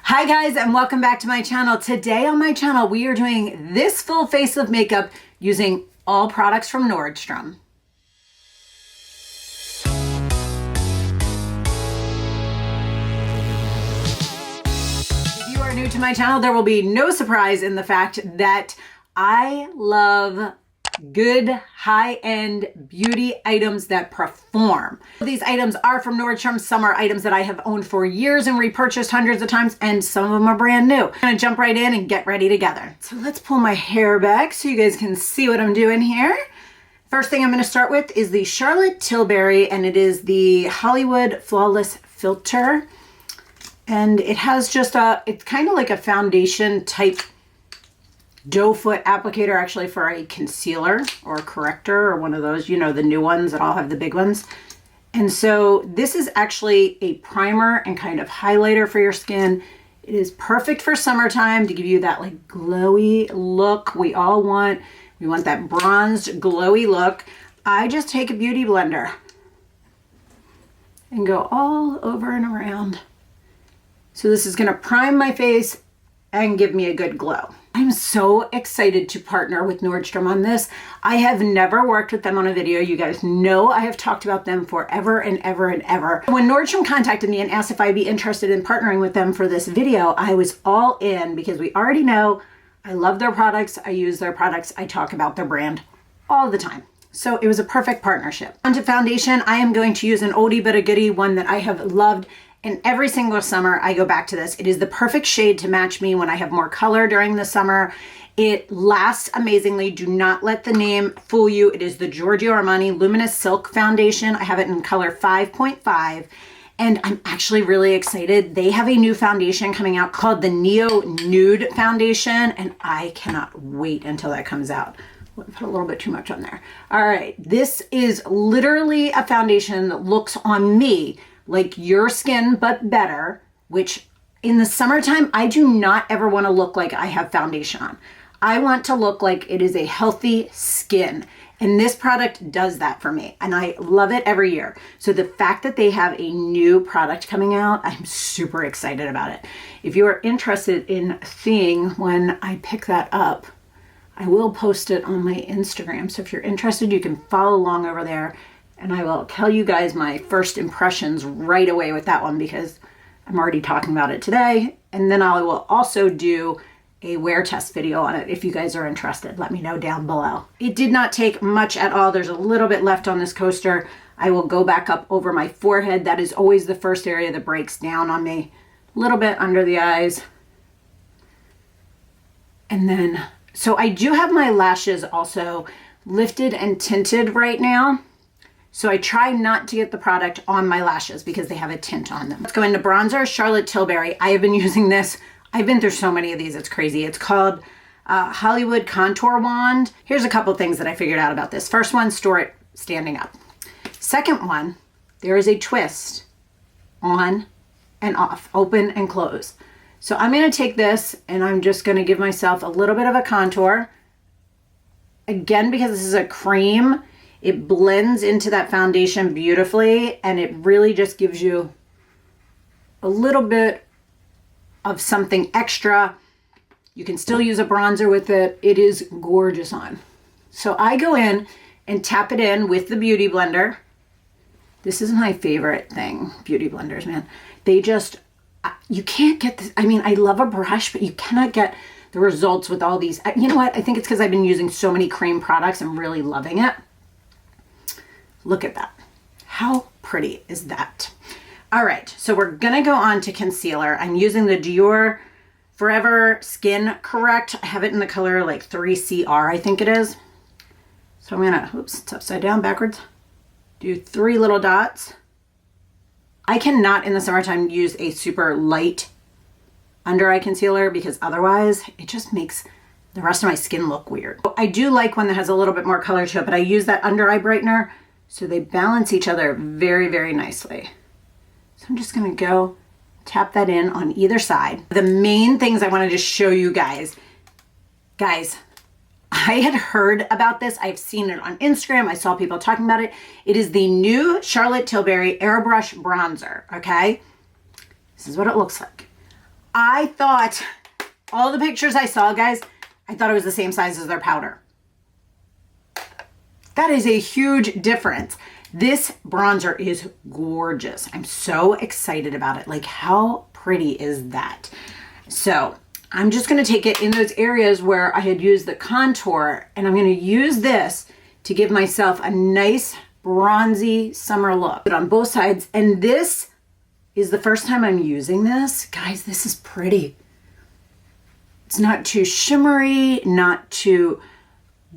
Hi guys, and welcome back to my channel. Today on my channel, we are doing this full face of makeup using all products from Nordstrom. If you are new to my channel, there will be no surprise in the fact that I love good high-end beauty items that perform. These items are from Nordstrom. Some are items that I have owned for years and repurchased hundreds of times, and some of them are brand new. I'm gonna jump right in and get ready together. So let's pull my hair back so you guys can see what I'm doing here. First thing I'm gonna start with is the Charlotte Tilbury, and it is the Hollywood Flawless Filter. And it has just it's kind of like a foundation type doe foot applicator, actually, for a concealer or a corrector or one of those, you know, the new ones that all have the big ones. And so this is actually a primer and kind of highlighter for your skin. It is perfect for summertime to give you that like glowy look we all want. We want that bronzed glowy look. I just take a beauty blender and go all over and around. So this is gonna prime my face and give me a good glow. I'm so excited to partner with Nordstrom on this. I have never worked with them on a video. You guys know I have talked about them forever and ever and ever. When Nordstrom contacted me and asked if I'd be interested in partnering with them for this video, I was all in because we already know I love their products, I use their products, I talk about their brand all the time. So it was a perfect partnership. On to foundation, I am going to use an oldie but a goodie, one that I have loved. And every single summer, I go back to this. It is the perfect shade to match me when I have more color during the summer. It lasts amazingly. Do not let the name fool you. It is the Giorgio Armani Luminous Silk Foundation. I have it in color 5.5. And I'm actually really excited. They have a new foundation coming out called the Neo Nude Foundation. And I cannot wait until that comes out. I put a little bit too much on there. All right, this is literally a foundation that looks on me like your skin, but better, which in the summertime, I do not ever want to look like I have foundation on. I want to look like it is a healthy skin. And this product does that for me. And I love it every year. So the fact that they have a new product coming out, I'm super excited about it. If you are interested in seeing when I pick that up, I will post it on my Instagram. So if you're interested, you can follow along over there. And I will tell you guys my first impressions right away with that one because I'm already talking about it today. And then I will also do a wear test video on it if you guys are interested. Let me know down below. It did not take much at all. There's a little bit left on this coaster. I will go back up over my forehead. That is always the first area that breaks down on me. A little bit under the eyes. And then, so I do have my lashes also lifted and tinted right now. So I try not to get the product on my lashes because they have a tint on them. Let's go into bronzer, Charlotte Tilbury. I have been using this. I've been through so many of these, it's crazy. It's called Hollywood Contour Wand. Here's a couple things that I figured out about this. First one, store it standing up. Second one, there is a twist on and off, open and close. So I'm gonna take this and I'm just gonna give myself a little bit of a contour. Again, because this is a cream, it blends into that foundation beautifully, and it really just gives you a little bit of something extra. You can still use a bronzer with it. It is gorgeous on. So I go in and tap it in with the Beauty Blender. This is my favorite thing, Beauty Blenders, man. They just, you can't get this. I mean, I love a brush, but you cannot get the results with all these. You know what? I think it's because I've been using so many cream products. I'm really loving it. Look at that. How pretty is that? All right, so we're gonna go on to concealer. I'm using the Dior Forever Skin Correct. I have it in the color like 3CR, I think it is. So I'm gonna, oops, it's upside down, backwards. Do 3 little dots. I cannot in the summertime use a super light under eye concealer because otherwise it just makes the rest of my skin look weird. I do like one that has a little bit more color to it, but I use that under eye brightener so they balance each other very, very nicely. So I'm just gonna go tap that in on either side. The main things I wanted to show you guys, I had heard about this. I've seen it on Instagram. I saw people talking about it. It is the new Charlotte Tilbury Airbrush Bronzer, okay? This is what it looks like. I thought, all the pictures I saw, guys, I thought it was the same size as their powder. That is a huge difference. This bronzer is gorgeous. I'm so excited about it. Like, how pretty is that? So I'm just gonna take it in those areas where I had used the contour, and I'm gonna use this to give myself a nice bronzy summer look. Put on both sides, and this is the first time I'm using this. Guys, this is pretty. It's not too shimmery, not too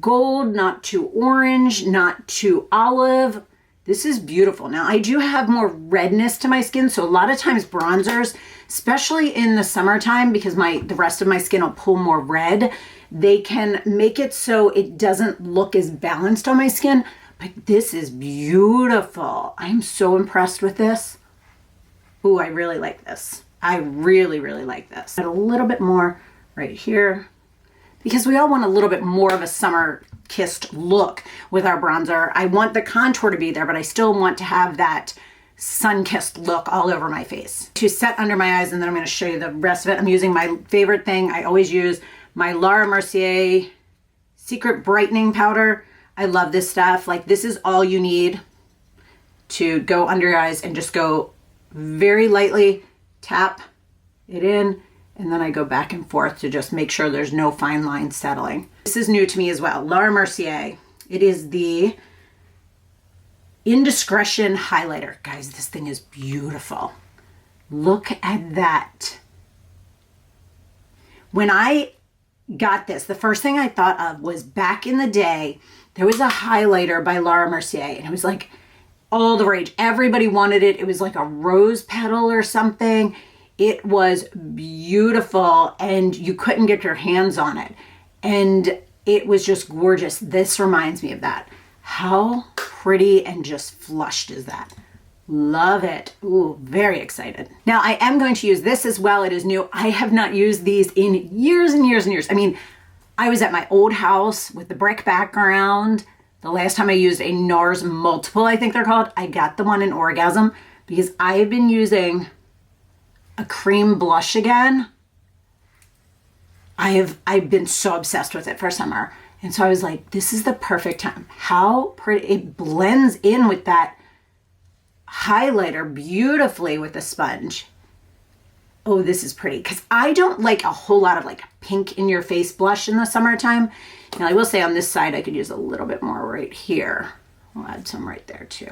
gold, not too orange, not too olive. This is beautiful. Now, I do have more redness to my skin, so a lot of times bronzers, especially in the summertime, because the rest of my skin will pull more red, they can make it so it doesn't look as balanced on my skin, but this is beautiful. I'm so impressed with this. Ooh, I really like this. I really, really like this. Add a little bit more right here, because we all want a little bit more of a summer kissed look with our bronzer. I want the contour to be there, but I still want to have that sun-kissed look all over my face. To set under my eyes, and then I'm going to show you the rest of it. I'm using my favorite thing. I always use my Laura Mercier Secret Brightening Powder. I love this stuff. Like, this is all you need to go under your eyes, and just go very lightly, tap it in, and then I go back and forth to just make sure there's no fine lines settling. This is new to me as well. Laura Mercier. It is the Indiscretion Highlighter. Guys, this thing is beautiful. Look at that. When I got this, the first thing I thought of was, back in the day, there was a highlighter by Laura Mercier, and it was like all the rage. Everybody wanted it. It was like a rose petal or something. It was beautiful, and you couldn't get your hands on it. And it was just gorgeous. This reminds me of that. How pretty and just flushed is that? Love it. Ooh, very excited. Now, I am going to use this as well. It is new. I have not used these in years and years and years. I mean, I was at my old house with the brick background. The last time I used a NARS Multiple, I think they're called, I got the one in Orgasm, because I have been using a cream blush again. I've been so obsessed with it for summer. And so I was like, this is the perfect time. How pretty. It blends in with that highlighter beautifully with the sponge. Oh, this is pretty, because I don't like a whole lot of like pink in your face blush in the summertime. Now, I will say on this side, I could use a little bit more right here. I'll add some right there too.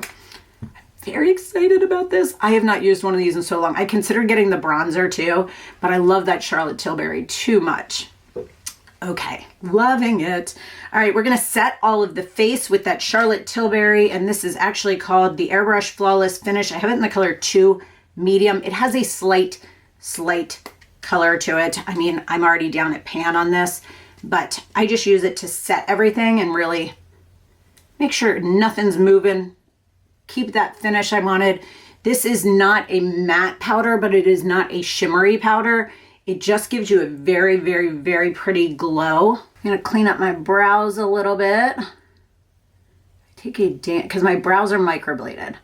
I'm very excited about this. I have not used one of these in so long. I considered getting the bronzer too, but I love that Charlotte Tilbury too much. Okay, loving it. All right, we're gonna set all of the face with that Charlotte Tilbury, and this is actually called the Airbrush Flawless Finish. I have it in the color 2 medium. It has a slight color to it. I mean, I'm already down at pan on this, but I just use it to set everything and really make sure nothing's moving. Keep that finish I wanted. This is not a matte powder, but it is not a shimmery powder. It just gives you a very, very, very pretty glow. I'm gonna clean up my brows a little bit. I take a damp, because my brows are microbladed.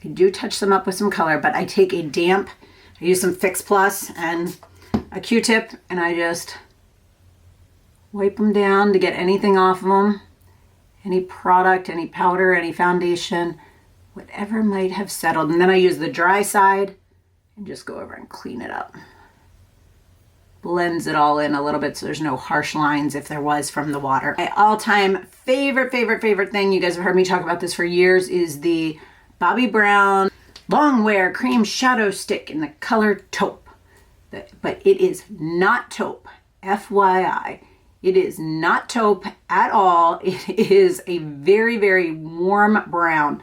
I do touch them up with some color, but I take a damp, I use some Fix Plus and a Q-tip, and I just wipe them down to get anything off of them. Any product, any powder, any foundation, whatever might have settled. And then I use the dry side and just go over and clean it up. Blends it all in a little bit so there's no harsh lines if there was from the water. My all-time favorite thing, you guys have heard me talk about this for years, is the Bobbi Brown Long Wear Cream Shadow Stick in the color taupe. But it is not taupe, FYI. It is not taupe at all. It is a very, very warm brown.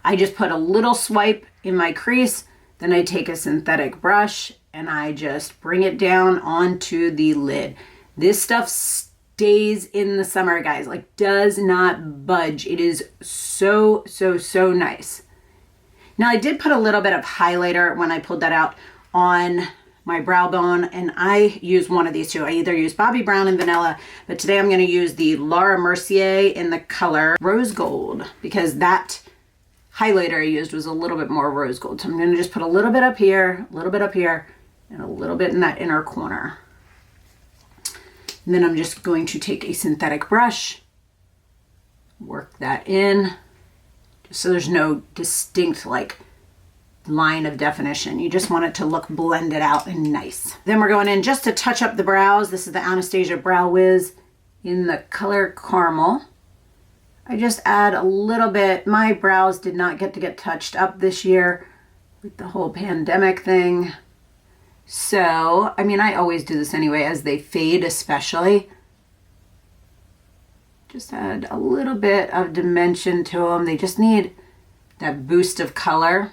I just put a little swipe in my crease, then I take a synthetic brush and I just bring it down onto the lid. This stuff stays in the summer, guys, like does not budge. It is so, so, so nice. Now, I did put a little bit of highlighter when I pulled that out on my brow bone, and I use one of these two. I either use Bobbi Brown and Vanilla, but today I'm going to use the Laura Mercier in the color Rose Gold, because that highlighter I used was a little bit more rose gold. So I'm going to just put a little bit up here, a little bit up here, and a little bit in that inner corner. And then I'm just going to take a synthetic brush, work that in, just so there's no distinct like line of definition. You just want it to look blended out and nice. Then we're going in just to touch up the brows. This is the Anastasia Brow Wiz in the color Caramel. I just add a little bit. My brows did not get touched up this year with the whole pandemic thing. So, I mean, I always do this anyway as they fade especially. Just add a little bit of dimension to them. They just need that boost of color.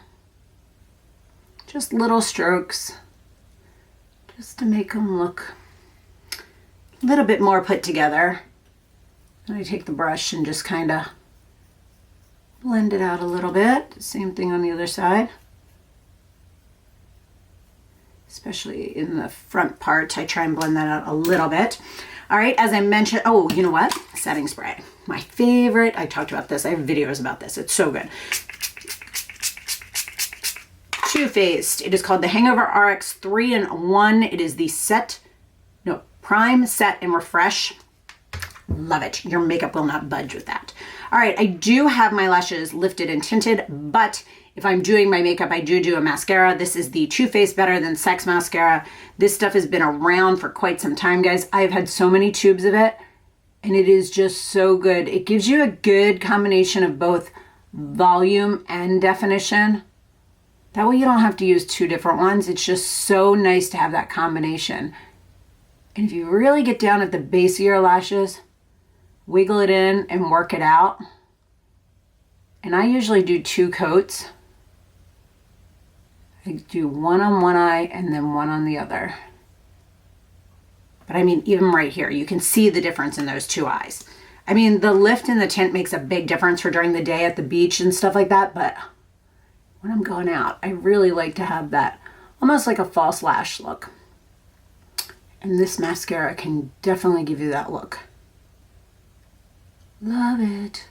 Just little strokes, just to make them look a little bit more put together. And I take the brush and just kind of blend it out a little bit. Same thing on the other side. Especially in the front part, I try and blend that out a little bit. All right, as I mentioned, oh, you know what? Setting spray, my favorite. I talked about this, I have videos about this, it's so good. Too Faced. It is called the Hangover RX 3-in-1. It is the Prime, Set, and Refresh. Love it. Your makeup will not budge with that. All right, I do have my lashes lifted and tinted, but if I'm doing my makeup, I do a mascara. This is the Too Faced Better Than Sex mascara. This stuff has been around for quite some time, guys. I've had so many tubes of it, and it is just so good. It gives you a good combination of both volume and definition. That way you don't have to use two different ones. It's just so nice to have that combination. And if you really get down at the base of your lashes, wiggle it in and work it out. And I usually do 2 coats. I do one on one eye and then one on the other. But I mean, even right here, you can see the difference in those 2 eyes. I mean, the lift and the tint makes a big difference for during the day at the beach and stuff like that, but when I'm going out, I really like to have that almost like a false lash look. And this mascara can definitely give you that look. Love it.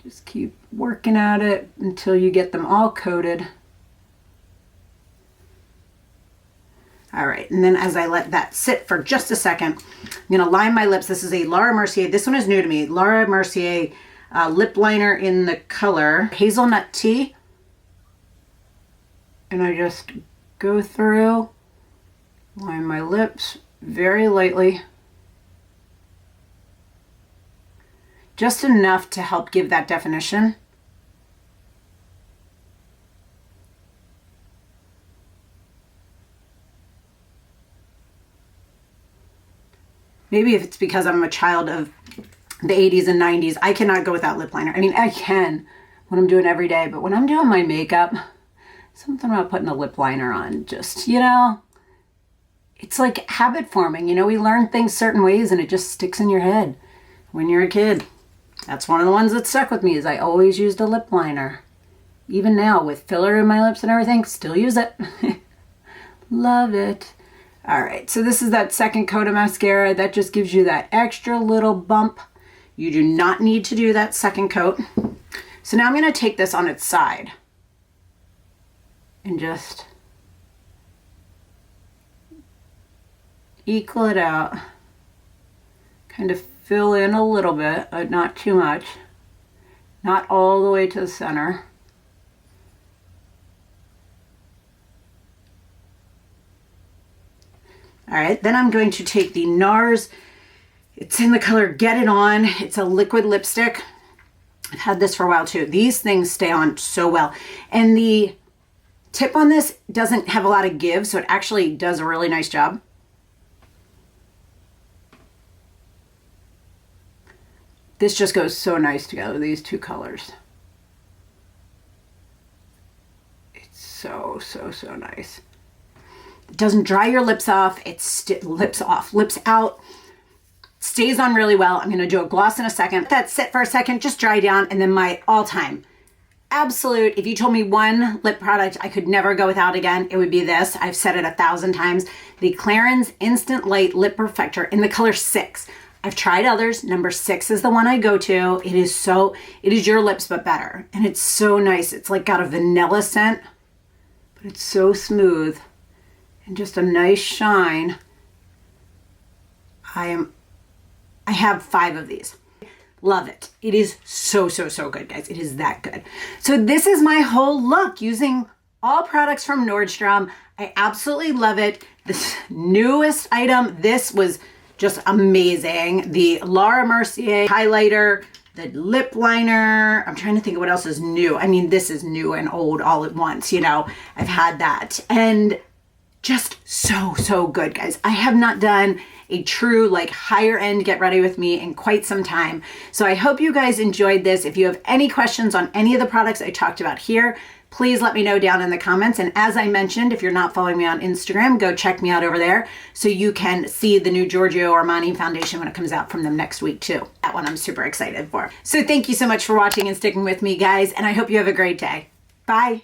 Just keep working at it until you get them all coated. All right, and then as I let that sit for just a second, I'm gonna line my lips. This is a Laura Mercier, this one is new to me, Laura Mercier lip liner in the color Hazelnut Tea. And I just go through, line my lips very lightly. Just enough to help give that definition. Maybe if it's because I'm a child of the 80s and 90s, I cannot go without lip liner. I mean, I can when I'm doing every day, but when I'm doing my makeup, something about putting a lip liner on, just, you know, it's like habit forming. You know, we learn things certain ways and it just sticks in your head when you're a kid. That's one of the ones that stuck with me, is I always used a lip liner. Even now with filler in my lips and everything, still use it. Love it. All right, so this is that second coat of mascara. That just gives you that extra little bump. You do not need to do that second coat. So now I'm gonna take this on its side and just equal it out. Kind of fill in a little bit, but not too much. Not all the way to the center. All right, then I'm going to take the NARS. It's in the color Get It On. It's a liquid lipstick. I've had this for a while too. These things stay on so well. And the tip on this doesn't have a lot of give, so it actually does a really nice job. This just goes so nice together, these two colors. It's so, so, so nice. It doesn't dry your lips off. It's lips out. Stays on really well. I'm gonna do a gloss in a second. Let that sit for a second, just dry down, and then my all-time absolute, if you told me one lip product I could never go without again, it would be this. I've said it 1,000 times. The Clarins Instant Light Lip Perfector in the color 6. I've tried others. Number 6 is the one I go to. It is your lips but better. And it's so nice. It's like got a vanilla scent. It's so smooth and just a nice shine. I have 5 of these. Love it. It is so, so, so good, guys. It is that good. So this is my whole look using all products from Nordstrom. I absolutely love it. This newest item, this was just amazing. The Laura Mercier highlighter, the lip liner. I'm trying to think of what else is new. I mean, this is new and old all at once, you know. I've had that. And just so, so good, guys. I have not done a true like higher end get ready with me in quite some time. So I hope you guys enjoyed this. If you have any questions on any of the products I talked about here, please let me know down in the comments. And as I mentioned, if you're not following me on Instagram, go check me out over there so you can see the new Giorgio Armani foundation when it comes out from them next week too. That one I'm super excited for. So thank you so much for watching and sticking with me, guys. And I hope you have a great day. Bye.